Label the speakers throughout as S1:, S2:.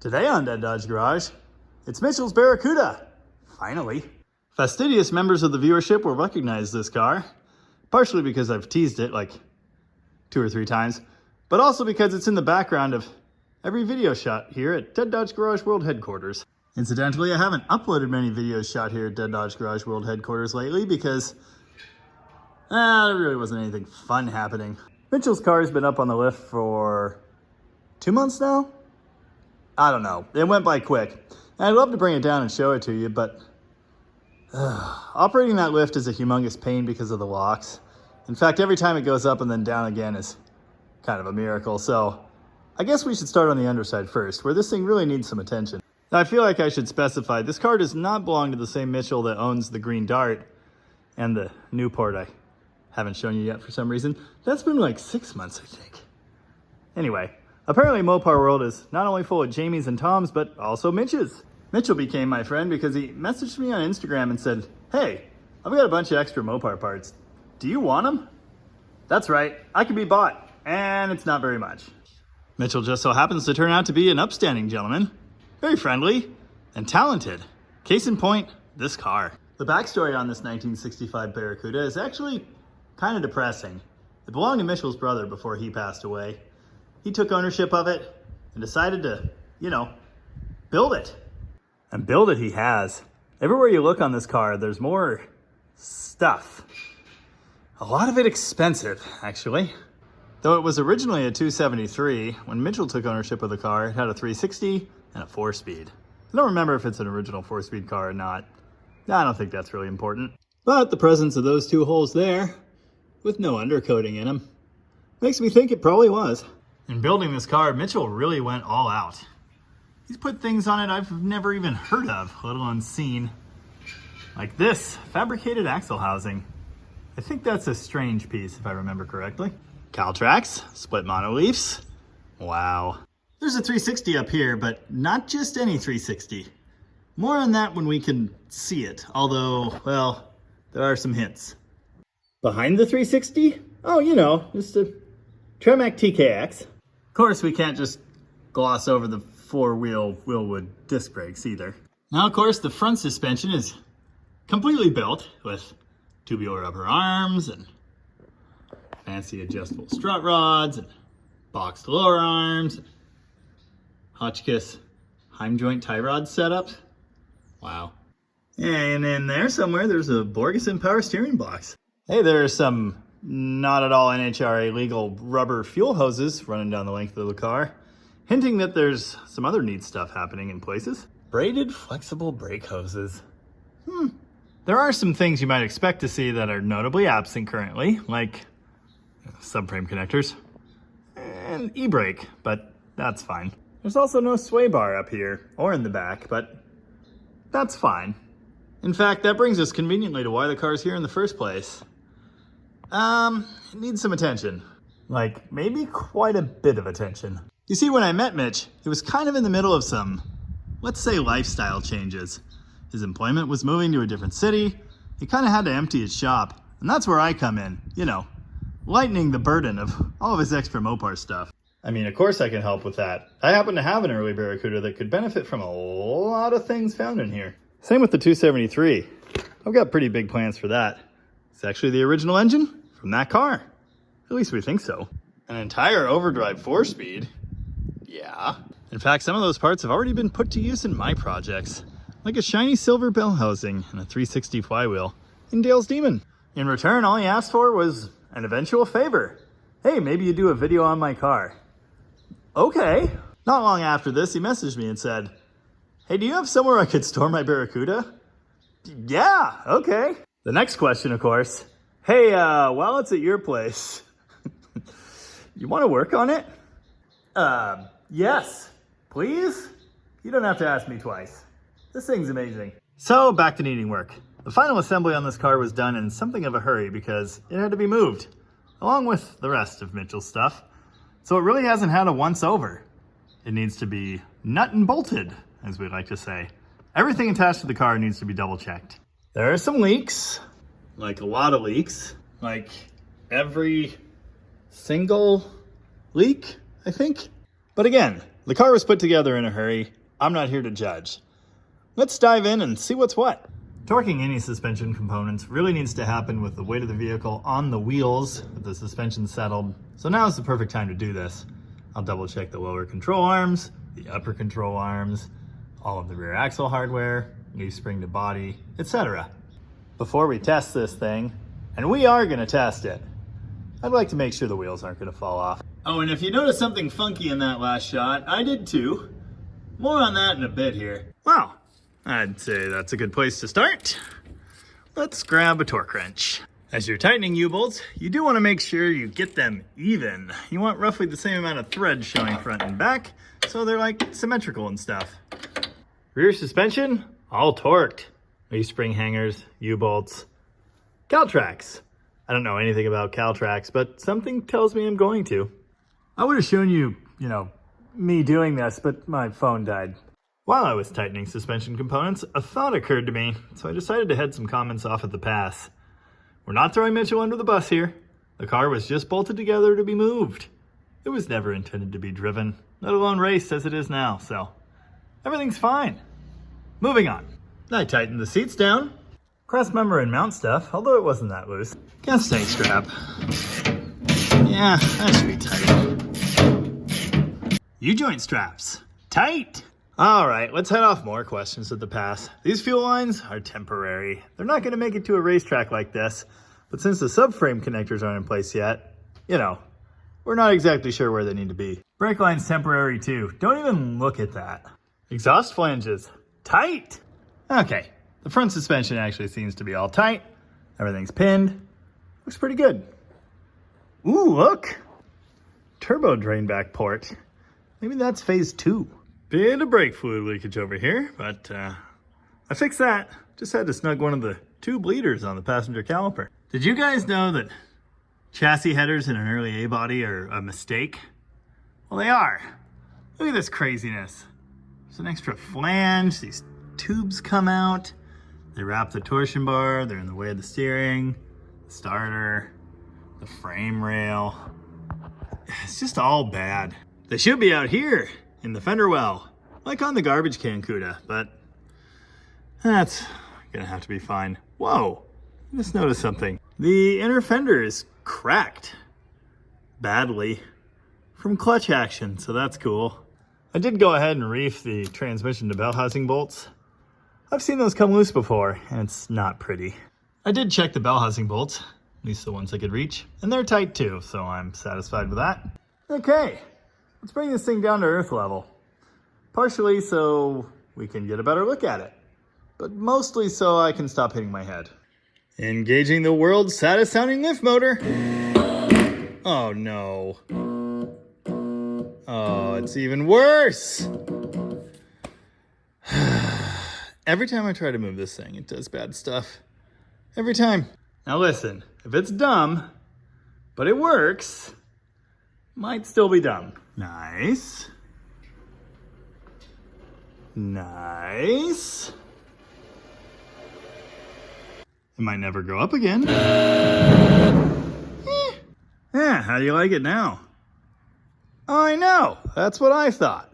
S1: Today on Dead Dodge Garage, it's Mitchell's Barracuda. Finally. Fastidious members of the viewership will recognize this car, partially because I've teased it like 2 or 3 times, but also because it's in the background of every video shot here at Dead Dodge Garage World Headquarters. Incidentally, I haven't uploaded many videos shot here at Dead Dodge Garage World Headquarters lately because there really wasn't anything fun happening. Mitchell's car has been up on the lift for 2 months now? I don't know. It went by quick. And I'd love to bring it down and show it to you, but operating that lift is a humongous pain because of the locks. In fact, every time it goes up and then down again is kind of a miracle. So I guess we should start on the underside first, where this thing really needs some attention. Now, I feel like I should specify, this car does not belong to the same Mitchell that owns the Green Dart and the Newport I haven't shown you yet for some reason. That's been like 6 months, I think. Anyway, apparently Mopar World is not only full of Jamies and Toms, but also Mitches. Mitchell became my friend because he messaged me on Instagram and said, "Hey, I've got a bunch of extra Mopar parts. Do you want them?" That's right, I can be bought, and it's not very much. Mitchell just so happens to turn out to be an upstanding gentleman, very friendly and talented. Case in point, this car. The backstory on this 1965 Barracuda is actually kind of depressing. It belonged to Mitchell's brother before he passed away. He took ownership of it and decided to, build it. And build it he has. Everywhere you look on this car, there's more stuff. A lot of it expensive, actually. Though it was originally a 273, when Mitchell took ownership of the car, it had a 360 and a 4-speed. I don't remember if it's an original 4-speed car or not. I don't think that's really important. But the presence of those 2 holes there, with no undercoating in them, makes me think it probably was. In building this car, Mitchell really went all out. He's put things on it I've never even heard of, let alone seen. Like this, fabricated axle housing. I think that's a strange piece, if I remember correctly. Caltrax, split monoleafs. Wow. There's a 360 up here, but not just any 360. More on that when we can see it, although, well, there are some hints. Behind the 360? Oh, just a Tremec TKX. Of course, we can't just gloss over the 4-wheel Wilwood disc brakes either. Now, of course, the front suspension is completely built with tubular rubber arms and fancy adjustable strut rods and boxed lower arms, and Hotchkiss heim joint tie rod setup. Wow. And in there somewhere, there's a Borgeson power steering box. Hey, there are some not at all NHRA legal rubber fuel hoses running down the length of the car, hinting that there's some other neat stuff happening in places. Braided flexible brake hoses. There are some things you might expect to see that are notably absent currently, like subframe connectors and e-brake, but that's fine. There's also no sway bar up here or in the back, but that's fine. In fact, that brings us conveniently to why the car's here in the first place. It needs some attention. Like, maybe quite a bit of attention. You see, when I met Mitch, he was kind of in the middle of some, let's say, lifestyle changes. His employment was moving to a different city. He kind of had to empty his shop. And that's where I come in, lightening the burden of all of his extra Mopar stuff. I mean, of course I can help with that. I happen to have an early Barracuda that could benefit from a lot of things found in here. Same with the 273. I've got pretty big plans for that. It's actually the original engine from that car. At least we think so. An entire overdrive 4-speed. Yeah. In fact, some of those parts have already been put to use in my projects, like a shiny silver bell housing and a 360 flywheel in Dale's Demon. In return, all he asked for was an eventual favor. Hey, maybe you do a video on my car. Okay. Not long after this, he messaged me and said, "Hey, do you have somewhere I could store my Barracuda?" Yeah, okay. The next question, of course, "Hey, while it's at your place, you want to work on it?" Yes, please? You don't have to ask me twice. This thing's amazing. So, back to needing work. The final assembly on this car was done in something of a hurry because it had to be moved, along with the rest of Mitchell's stuff. So it really hasn't had a once-over. It needs to be nut and bolted, as we like to say. Everything attached to the car needs to be double-checked. There are some leaks, like a lot of leaks, like every single leak, I think. But again, The car was put together in a hurry. I'm not here to judge. Let's dive in and see what's what. Torquing any suspension components really needs to happen with the weight of the vehicle on the wheels, with the suspension settled. So now is the perfect time to do this. I'll double check the lower control arms, the upper control arms, all of the rear axle hardware, new spring to body, etc. Before we test this thing, and we are going to test it, I'd like to make sure the wheels aren't going to fall off. Oh, and if you notice something funky in that last shot, I did too. More on that in a bit here. Wow, I'd say that's a good place to start. Let's grab a torque wrench. As you're tightening U-bolts, you do want to make sure you get them even. You want roughly the same amount of thread showing front and back, so they're like symmetrical and stuff. Rear suspension, all torqued. New spring hangers, U-bolts, Caltrax. I don't know anything about Caltrax, but something tells me I'm going to. I would have shown you, me doing this, but my phone died. While I was tightening suspension components, a thought occurred to me, so I decided to head some comments off at the pass. We're not throwing Mitchell under the bus here. The car was just bolted together to be moved. It was never intended to be driven, let alone raced as it is now, so everything's fine. Moving on. I tightened the seats down. Cross member and mount stuff, although it wasn't that loose. Gas tank strap. Yeah, that should be tight. U-joint straps. Tight! Alright, let's head off more questions at the pass. These fuel lines are temporary. They're not going to make it to a racetrack like this, but since the subframe connectors aren't in place yet, we're not exactly sure where they need to be. Brake line's temporary too. Don't even look at that. Exhaust flanges. Tight! Okay, the front suspension actually seems to be all tight. Everything's pinned. Looks pretty good. Ooh, look! Turbo drain back port. Maybe that's phase 2. Bit of brake fluid leakage over here, but I fixed that. Just had to snug one of the tube leaders on the passenger caliper. Did you guys know that chassis headers in an early A-body are a mistake? Well, they are. Look at this craziness. There's an extra flange. These tubes come out. They wrap the torsion bar. They're in the way of the steering, the starter, the frame rail. It's just all bad. They should be out here in the fender well, like on the garbage can CUDA, but that's gonna have to be fine. Whoa, I just noticed something. The inner fender is cracked badly from clutch action, so that's cool. I did go ahead and reef the transmission to bell housing bolts. I've seen those come loose before, and it's not pretty. I did check the bell housing bolts, at least the ones I could reach, and they're tight too, so I'm satisfied with that. Okay. Let's bring this thing down to earth level. Partially so we can get a better look at it, but mostly so I can stop hitting my head. Engaging the world's saddest sounding lift motor. Oh no. Oh, it's even worse. Every time I try to move this thing, it does bad stuff. Every time. Now listen, if it's dumb, but it works, might still be dumb. Nice. Nice. It might never go up again. Yeah, how do you like it now? Oh, I know. That's what I thought.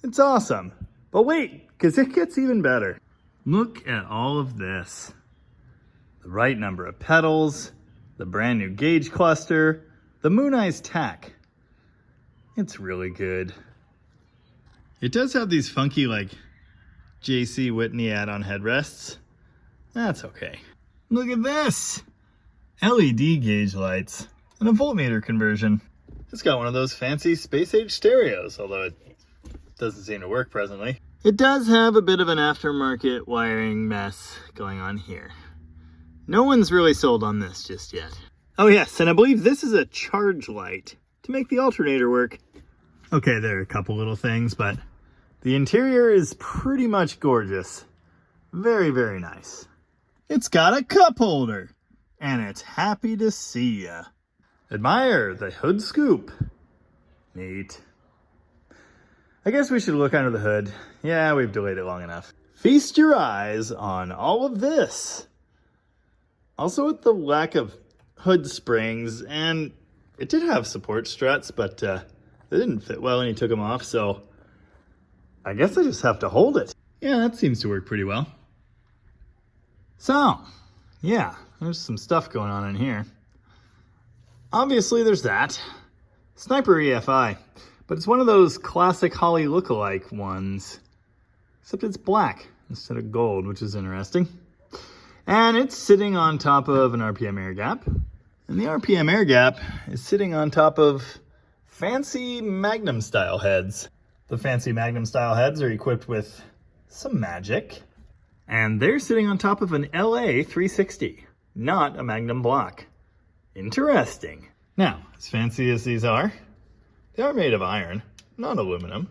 S1: It's awesome. But wait, because it gets even better. Look at all of this. The right number of pedals, the brand new gauge cluster, the Moon Eyes tack. It's really good. It does have these funky, J.C. Whitney add-on headrests. That's okay. Look at this! LED gauge lights and a voltmeter conversion. It's got one of those fancy space-age stereos, although it doesn't seem to work presently. It does have a bit of an aftermarket wiring mess going on here. No one's really sold on this just yet. Oh yes, and I believe this is a charge light to make the alternator work. Okay, there are a couple little things, but the interior is pretty much gorgeous. Very, very nice. It's got a cup holder, and it's happy to see ya. Admire the hood scoop. Neat. I guess we should look under the hood. Yeah, we've delayed it long enough. Feast your eyes on all of this. Also with the lack of hood springs, and it did have support struts, but they didn't fit well when you took them off, so I guess I just have to hold it. Yeah, that seems to work pretty well. So, yeah, there's some stuff going on in here. Obviously there's that. Sniper EFI, but it's one of those classic Holly lookalike ones, except it's black instead of gold, which is interesting. And it's sitting on top of an RPM air gap, and the RPM air gap is sitting on top of fancy Magnum style heads. The fancy Magnum style heads are equipped with some magic, and they're sitting on top of an LA 360, not a Magnum block. Interesting. Now, as fancy as these are, they are made of iron, not aluminum.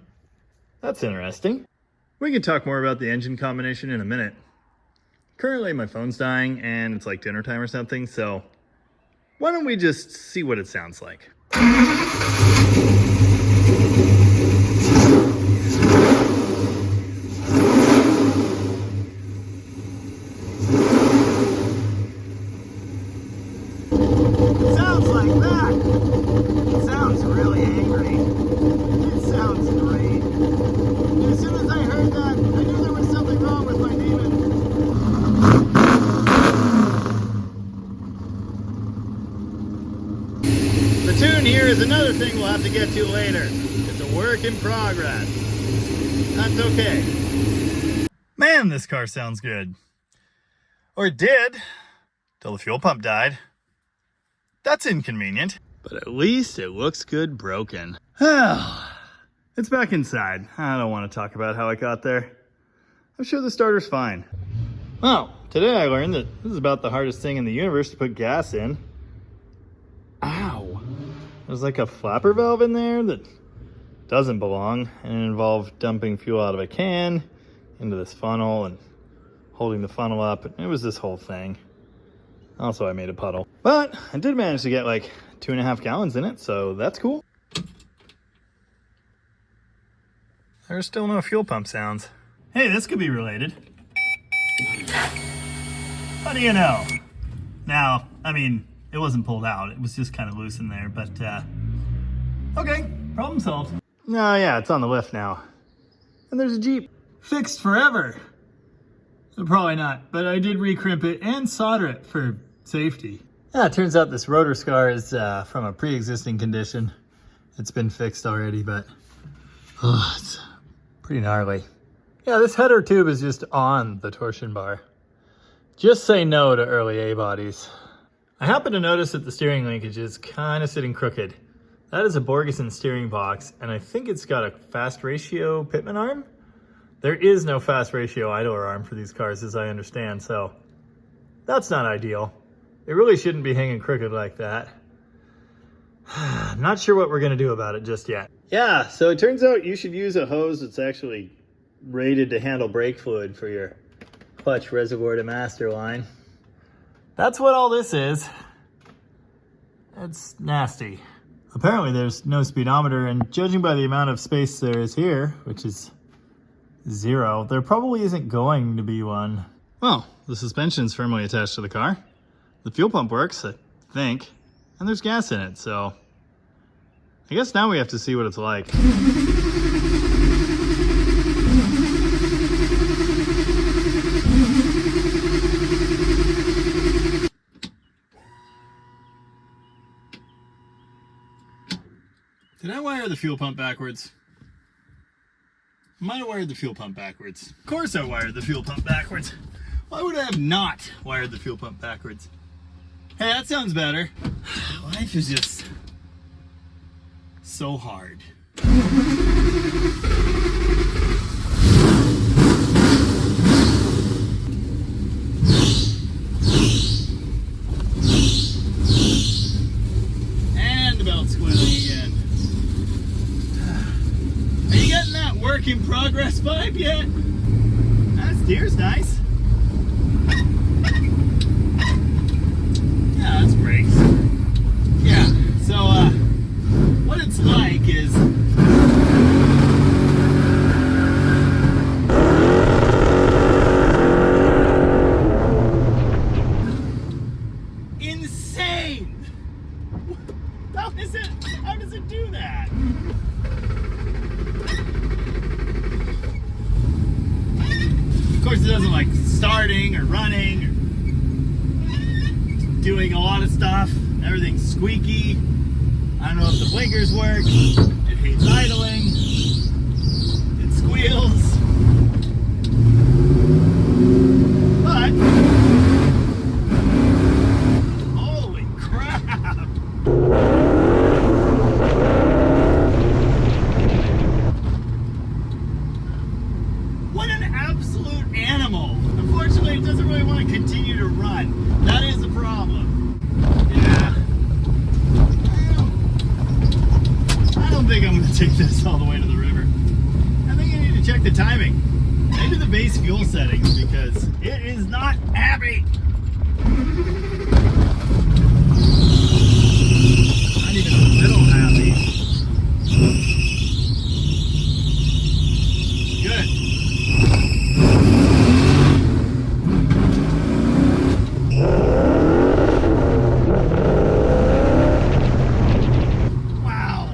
S1: That's interesting. We can talk more about the engine combination in a minute. Currently my phone's dying and it's like dinner time or something, so why don't we just see what it sounds like. Sounds like that. It sounds really angry. It sounds great. And as soon as I heard that, I knew there was something wrong with my demon. The tune here is another thing we'll have to get to later. It's a work in progress. That's okay. Man, this car sounds good. Or it did, till the fuel pump died. That's inconvenient. But at least it looks good broken. It's back inside. I don't want to talk about how I got there. I'm sure the starter's fine. Well, today I learned that this is about the hardest thing in the universe to put gas in. Ow. There's like a flapper valve in there that doesn't belong, and it involved dumping fuel out of a can into this funnel and holding the funnel up. It was this whole thing. Also, I made a puddle. But I did manage to get like 2.5 gallons in it, so that's cool. There's still no fuel pump sounds. Hey, this could be related. How do you know? Now, I mean, it wasn't pulled out. It was just kind of loose in there, but okay, problem solved. No, yeah, it's on the lift now. And there's a Jeep. Fixed forever. Probably not, but I did recrimp it and solder it for safety. Yeah, it turns out this rotor scar is from a pre-existing condition. It's been fixed already, but it's pretty gnarly. Yeah, this header tube is just on the torsion bar. Just say no to early A bodies. I happen to notice that the steering linkage is kind of sitting crooked. That is a Borgeson steering box, and I think it's got a fast ratio pitman arm. There is no fast ratio idler arm for these cars, as I understand, so that's not ideal. It really shouldn't be hanging crooked like that. Not sure what we're gonna do about it just yet. Yeah, so it turns out you should use a hose that's actually rated to handle brake fluid for your clutch reservoir to master line. That's what all this is. It's nasty. Apparently there's no speedometer, and judging by the amount of space there is here, which is 0, there probably isn't going to be one. Well, the suspension's firmly attached to the car. The fuel pump works, I think, and there's gas in it, so I guess now we have to see what it's like. Did I wire the fuel pump backwards? I might have wired the fuel pump backwards. Of course I wired the fuel pump backwards. Why would I have not wired the fuel pump backwards? Hey, that sounds better. Life is just so hard. And the belt squealing again. Are you getting that work in progress vibe yet? That steer's nice. Yeah, that's brakes. Yeah, so what it's like is insane. How does it do that? it doesn't like starting or running or doing a lot of stuff. Everything's squeaky. I don't know if the blinkers work. It hates idling. It squeals. But holy crap! What an absolute animal! Unfortunately, it doesn't really want to continue to run. That is the problem. Yeah. I don't think I'm going to take this all the way to the river. I think I need to check the timing. Maybe the base fuel settings, because it is not happy. Not even a little happy. Good. Wow.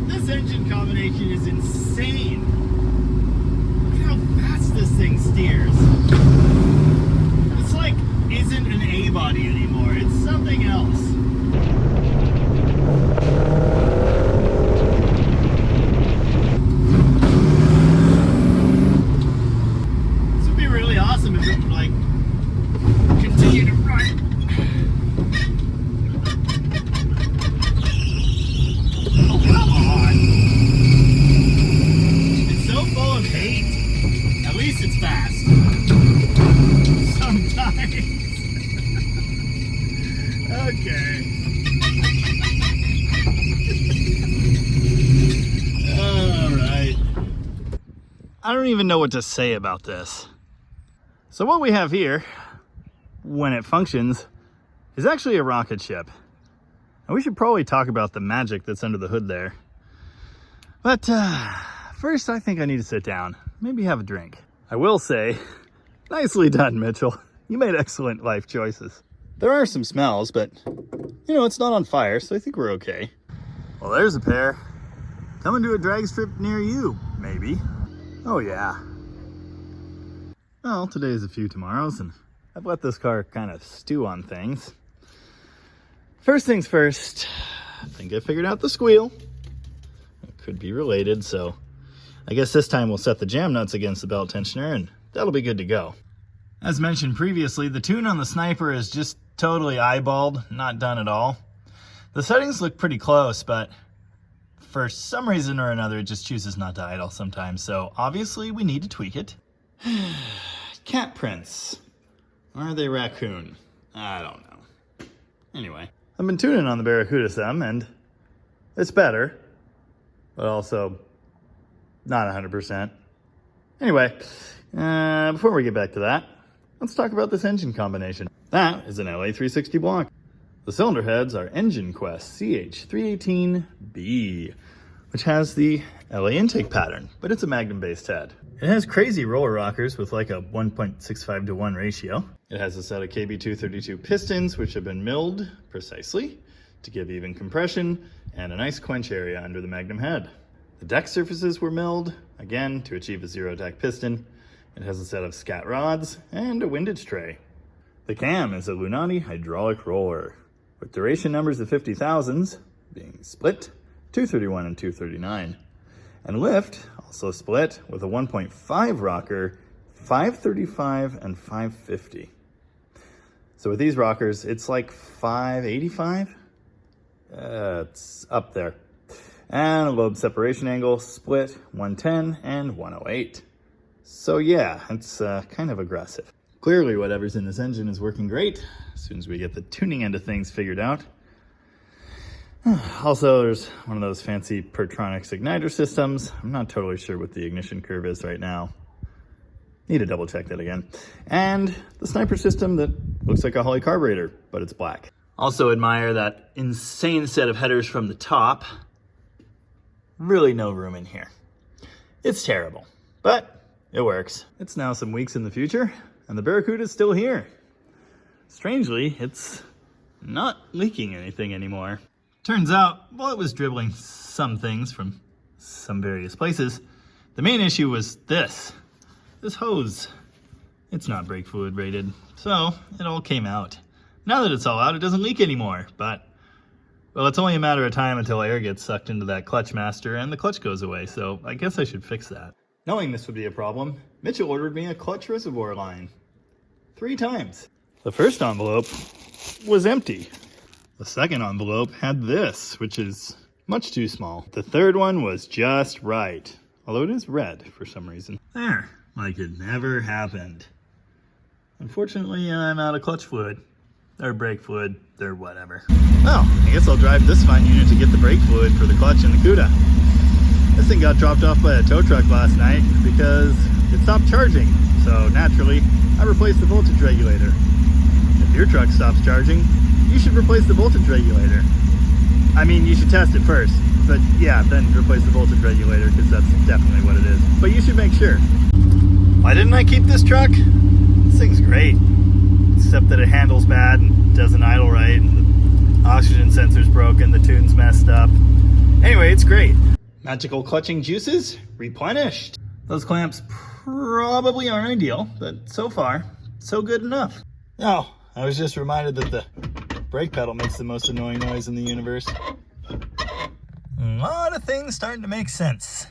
S1: This engine combination is insane. Look at how fast this thing steers. It's like isn't an A-body anymore. It's something else. This would be really awesome if it would like continue to run. Oh, come on. It's so full of hate. At least it's fast. Sometimes. Okay. Alright. I don't even know what to say about this. So what we have here, when it functions, is actually a rocket ship. And we should probably talk about the magic that's under the hood there. But first I think I need to sit down, maybe have a drink. I will say, nicely done, Mitchell. You made excellent life choices. There are some smells, but you know, it's not on fire, so I think we're okay. Well, there's a pair. Coming to a drag strip near you, maybe. Oh yeah. Well, today is a few tomorrows, and I've let this car kind of stew on things. First things first, I think I figured out the squeal. It could be related, so I guess this time we'll set the jam nuts against the belt tensioner, and that'll be good to go. As mentioned previously, the tune on the Sniper is just totally eyeballed, not done at all. The settings look pretty close, but for some reason or another, it just chooses not to idle sometimes, so obviously we need to tweak it. Cat prints. Are they raccoon? I don't know. Anyway, I've been tuning on the Barracuda some, and it's better, but also not 100%. Anyway, before we get back to that, let's talk about this engine combination. That is an LA360 block. The cylinder heads are Engine Quest CH318B, which has the LA intake pattern, but it's a Magnum based head. It has crazy roller rockers with like a 1.65 to 1 ratio. It has a set of KB232 pistons, which have been milled precisely to give even compression and a nice quench area under the Magnum head. The deck surfaces were milled, again, to achieve a zero deck piston. It has a set of scat rods and a windage tray. The cam is a Lunati hydraulic roller, with duration numbers of 50,000s being split, 231 and 239. And lift, also split, with a 1.5 rocker, 535 and 550. So with these rockers, it's like 585? It's up there. And a lobe separation angle, split, 110 and 108. So yeah, it's kind of aggressive. Clearly whatever's in this engine is working great, as soon as we get the tuning end of things figured out. Also, there's one of those fancy Pertronix igniter systems. I'm not totally sure what the ignition curve is right now. Need to double check that again. And the Sniper system that looks like a Holley carburetor, but it's black. Also admire that insane set of headers from the top. Really no room in here. It's terrible, but it works. It's now some weeks in the future, and the Barracuda's still here. Strangely, it's not leaking anything anymore. Turns out, while it was dribbling some things from some various places, the main issue was this hose. It's not brake fluid rated, so it all came out. Now that it's all out, it doesn't leak anymore, but, well, it's only a matter of time until air gets sucked into that clutch master and the clutch goes away, so I guess I should fix that. Knowing this would be a problem, Mitchell ordered me a clutch reservoir line. 3 times. The first envelope was empty. The second envelope had this, which is much too small. The third one was just right, although it is red for some reason. There, like it never happened. Unfortunately, I'm out of clutch fluid, or brake fluid, or whatever. Well, I guess I'll drive this fine unit to get the brake fluid for the clutch and the CUDA. This thing got dropped off by a tow truck last night because it stopped charging, so naturally, I replaced the voltage regulator. If your truck stops charging, you should replace the voltage regulator. I mean, you should test it first, but yeah, then replace the voltage regulator because that's definitely what it is. But you should make sure. Why didn't I keep this truck? This thing's great, except that it handles bad and doesn't idle right, and the oxygen sensor's broken, the tune's messed up. Anyway, it's great. Magical clutching juices replenished. Those clamps probably aren't ideal, but so far, so good enough. Oh, I was just reminded that the brake pedal makes the most annoying noise in the universe. A lot of things starting to make sense.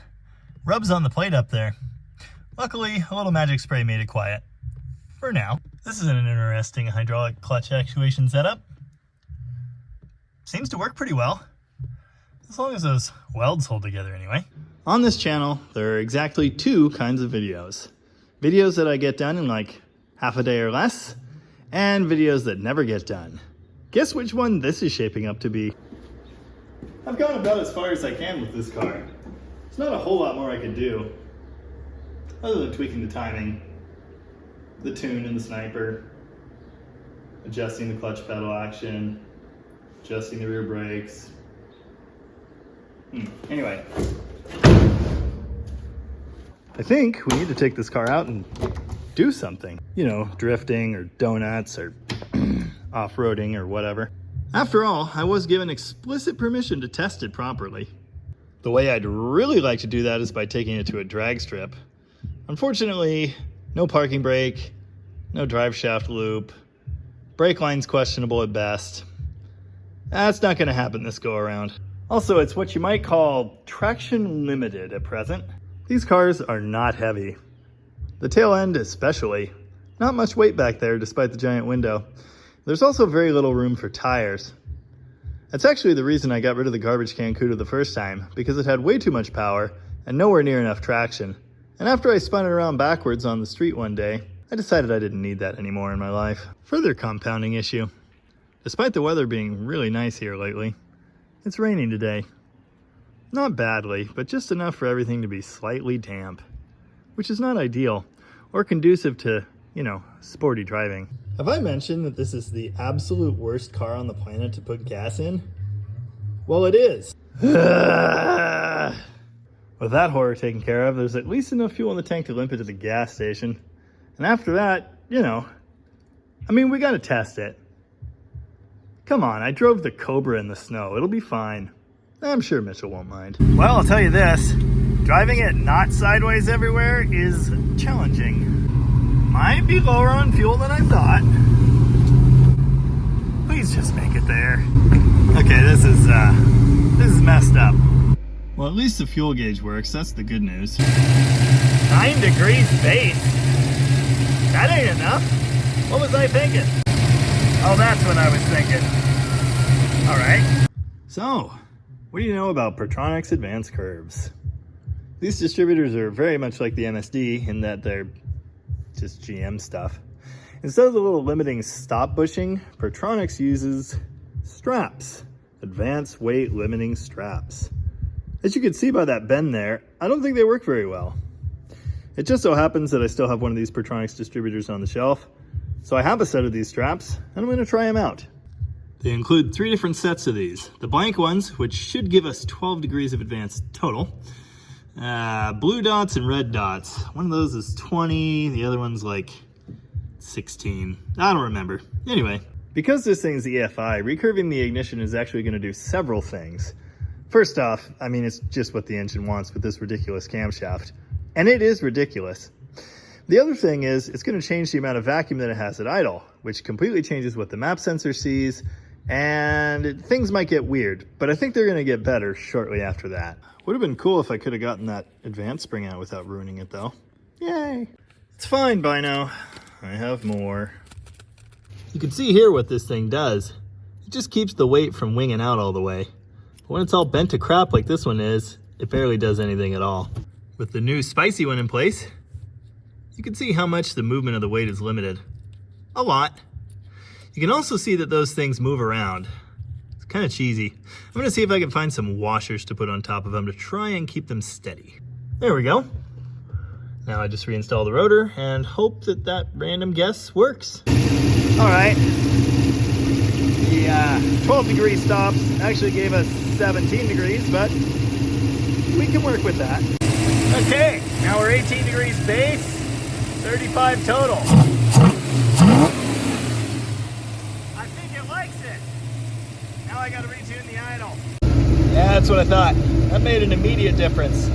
S1: Rubs on the plate up there. Luckily, a little magic spray made it quiet. For now. This is an interesting hydraulic clutch actuation setup. Seems to work pretty well. As long as those welds hold together anyway. On this channel, there are exactly 2 kinds of videos. Videos that I get done in like half a day or less, and videos that never get done. Guess which one this is shaping up to be. I've gone about as far as I can with this car. There's not a whole lot more I could do, other than tweaking the timing, the tune and the sniper, adjusting the clutch pedal action, adjusting the rear brakes. Anyway, I think we need to take this car out and do something. You know, drifting or donuts or off-roading or whatever. After all, I was given explicit permission to test it properly. The way I'd really like to do that is by taking it to a drag strip. Unfortunately, no parking brake, no drive shaft loop, brake line's questionable at best. That's not going to happen this go around. Also, it's what you might call traction limited at present. These cars are not heavy. The tail end especially. Not much weight back there despite the giant window. There's also very little room for tires. That's actually the reason I got rid of the garbage can CUDA the first time, because it had way too much power and nowhere near enough traction. And after I spun it around backwards on the street one day, I decided I didn't need that anymore in my life. Further compounding issue. Despite the weather being really nice here lately, it's raining today. Not badly, but just enough for everything to be slightly damp, which is not ideal or conducive to, you know, sporty driving. Have I mentioned that this is the absolute worst car on the planet to put gas in? Well, it is. With that horror taken care of, there's at least enough fuel in the tank to limp it to the gas station. And after that, you know, I mean, we gotta test it. Come on, I drove the Cobra in the snow. It'll be fine. I'm sure Mitchell won't mind. Well, I'll tell you this. Driving it not sideways everywhere is challenging. Might be lower on fuel than I thought. Please just make it there. Okay, this is messed up. Well, at least the fuel gauge works. That's the good news. 9 degrees base. That ain't enough. What was I thinking? Oh, that's what I was thinking. All right. So, what do you know about Pertronix advanced curves? These distributors are very much like the MSD in that they're just GM stuff. Instead of the little limiting stop bushing, Pertronix uses straps. Advanced weight limiting straps. As you can see by that bend there, I don't think they work very well. It just so happens that I still have one of these Pertronix distributors on the shelf, so I have a set of these straps, and I'm going to try them out. They include 3 different sets of these. The blank ones, which should give us 12 degrees of advance total. Blue dots and red dots. One of those is 20, the other one's like 16. I don't remember. Anyway, because this thing is EFI, recurving the ignition is actually going to do several things. First off, I mean, it's just what the engine wants with this ridiculous camshaft. And it is ridiculous. The other thing is it's going to change the amount of vacuum that it has at idle, which completely changes what the map sensor sees, and things might get weird, but I think they're going to get better shortly after that. Would have been cool if I could have gotten that advanced spring out without ruining it though. Yay! It's fine by now. I have more. You can see here what this thing does. It just keeps the weight from winging out all the way. But when it's all bent to crap like this one is, it barely does anything at all. With the new spicy one in place, you can see how much the movement of the weight is limited. A lot. You can also see that those things move around. It's kind of cheesy. I'm gonna see if I can find some washers to put on top of them to try and keep them steady. There we go. Now I just reinstall the rotor and hope that that random guess works. All right. The 12 degree stops actually gave us 17 degrees, but we can work with that. Okay, now we're 18 degrees base, 35 total. I think it likes it. Now I gotta retune the idle. Yeah, that's what I thought. That made an immediate difference.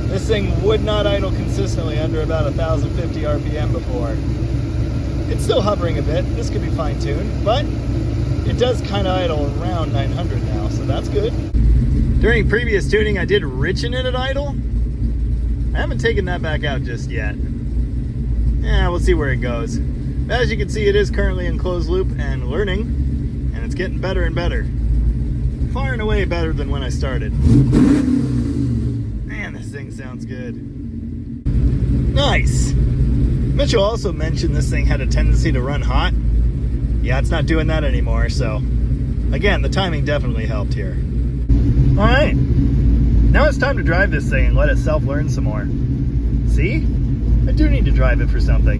S1: This thing would not idle consistently under about 1,050 RPM before. It's still hovering a bit. This could be fine-tuned, but it does kind of idle around 900 now, so that's good. During previous tuning, I did richen it at idle. I haven't taken that back out just yet. Yeah, we'll see where it goes. As you can see, it is currently in closed loop and learning, and it's getting better and better. Far and away better than when I started. Man, this thing sounds good. Nice! Mitchell also mentioned this thing had a tendency to run hot. Yeah, it's not doing that anymore, so again, the timing definitely helped here. All right, now it's time to drive this thing and let it self-learn some more. See? I do need to drive it for something.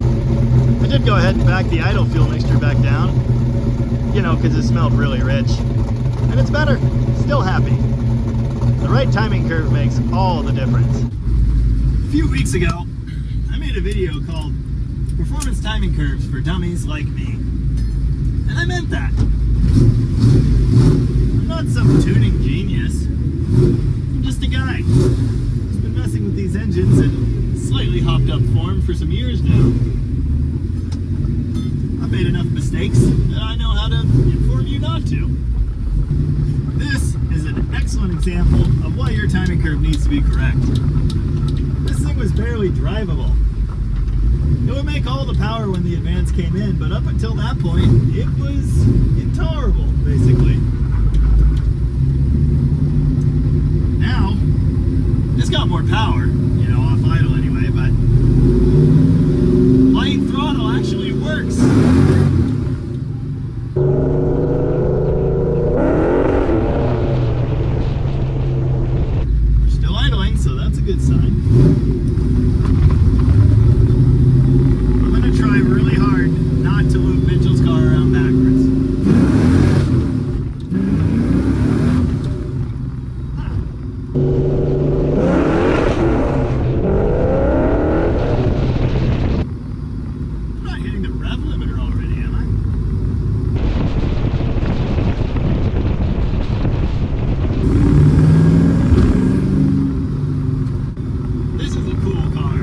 S1: I did go ahead and back the idle fuel mixture back down, you know, because it smelled really rich. And it's better. Still happy. The right timing curve makes all the difference. A few weeks ago, I made a video called Performance Timing Curves for Dummies Like Me. And I meant that. I'm not some tuning genius. I'm just a guy who's been messing with these engines in slightly hopped up form for some years now. I've made enough mistakes that I know how to inform you not to. This is an excellent example of why your timing curve needs to be correct. This thing was barely drivable. It would make all the power when the advance came in, but up until that point, it was intolerable, basically. Now, it's got more power, you know, off idle anyway, but light throttle actually works. We're still idling, so that's a good sign. Try really hard not to loop Mitchell's car around backwards. I'm not hitting the rev limiter already, am I? This is a cool car.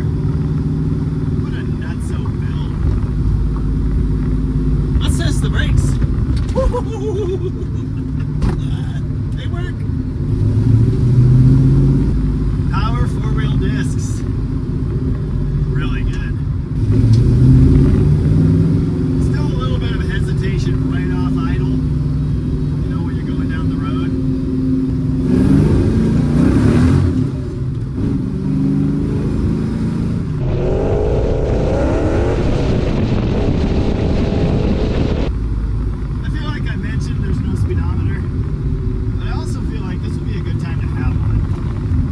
S1: What a nutso build. Let's test the brakes. They work. Power four-wheel discs. Really good. Still a little bit of hesitation right off idle. You know, when you're going down the road. There's no speedometer, but I also feel like this would be a good time to have one.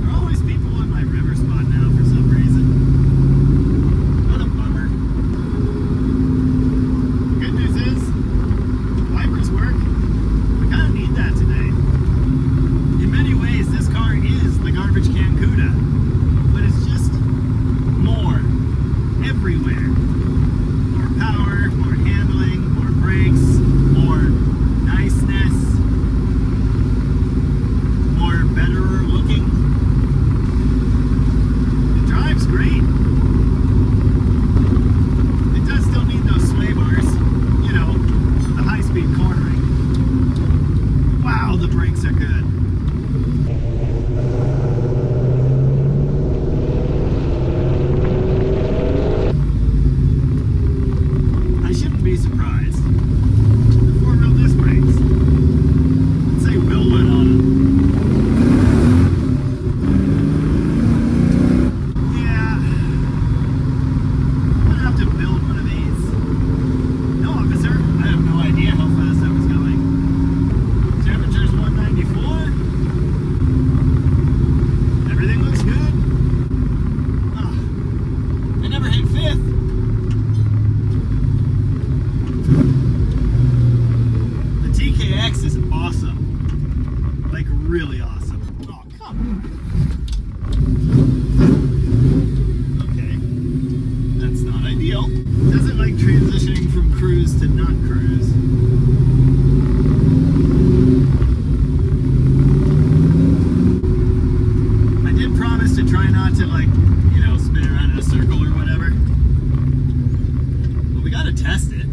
S1: There are always people in my river spot now for some reason. What a bummer. The good news is, wipers work. We kind of need that today. In many ways, this car is the garbage can CUDA, but it's just more everywhere. More power, more handling, more brakes, more niceness, more betterer looking. It drives great. cruise to not cruise. I did promise to try not to, like, you know, spin around in a circle or whatever. But we gotta test it.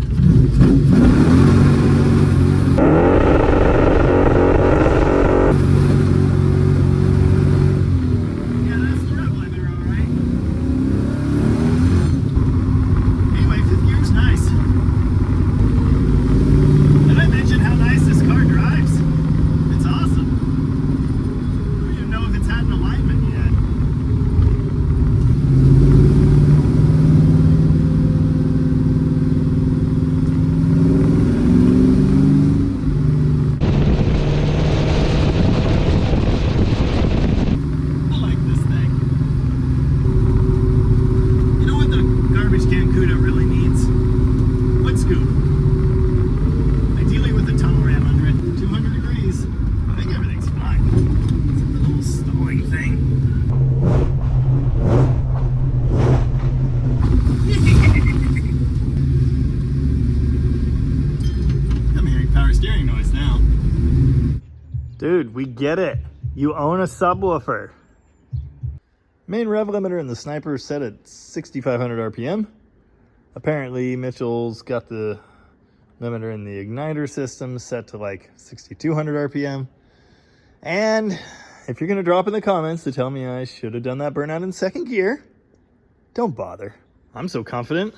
S1: Dude, we get it. You own a subwoofer. Main rev limiter in the Sniper is set at 6,500 RPM. Apparently, Mitchell's got the limiter in the igniter system set to like 6,200 RPM. And if you're going to drop in the comments to tell me I should have done that burnout in second gear, don't bother. I'm so confident.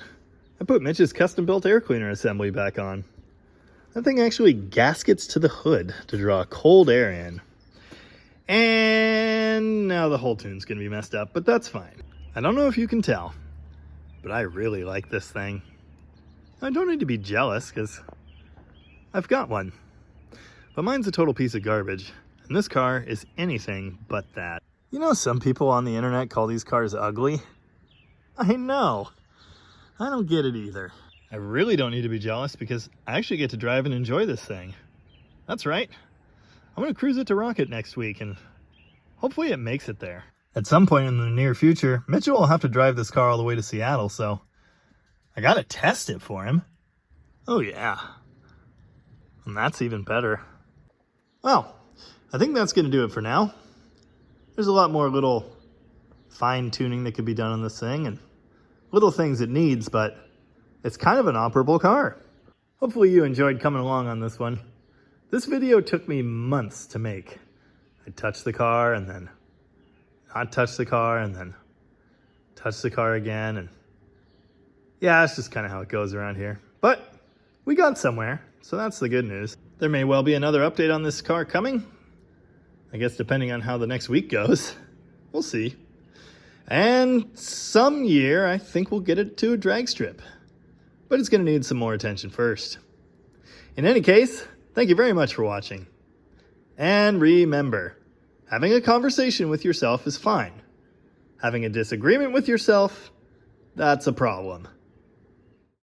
S1: I put Mitch's custom-built air cleaner assembly back on. That thing actually gaskets to the hood to draw cold air in. And now the whole tune's gonna be messed up, but that's fine. I don't know if you can tell, but I really like this thing. I don't need to be jealous, because I've got one. But mine's a total piece of garbage, and this car is anything but that. You know, some people on the internet call these cars ugly. I know. I don't get it either. I really don't need to be jealous because I actually get to drive and enjoy this thing. That's right. I'm going to cruise it to Rocket next week and hopefully it makes it there. At some point in the near future, Mitchell will have to drive this car all the way to Seattle, so I got to test it for him. Oh yeah. And that's even better. Well, I think that's going to do it for now. There's a lot more little fine tuning that could be done on this thing and little things it needs, but it's kind of an operable car. Hopefully you enjoyed coming along on this one. This video took me months to make. I touched the car and then not touch the car and then touch the car again. And yeah, it's just kind of how it goes around here. But we got somewhere, so that's the good news. There may well be another update on this car coming. I guess depending on how the next week goes. We'll see. And some year, I think we'll get it to a drag strip. But it's going to need some more attention first. In any case, thank you very much for watching. And remember, having a conversation with yourself is fine. Having a disagreement with yourself, that's a problem.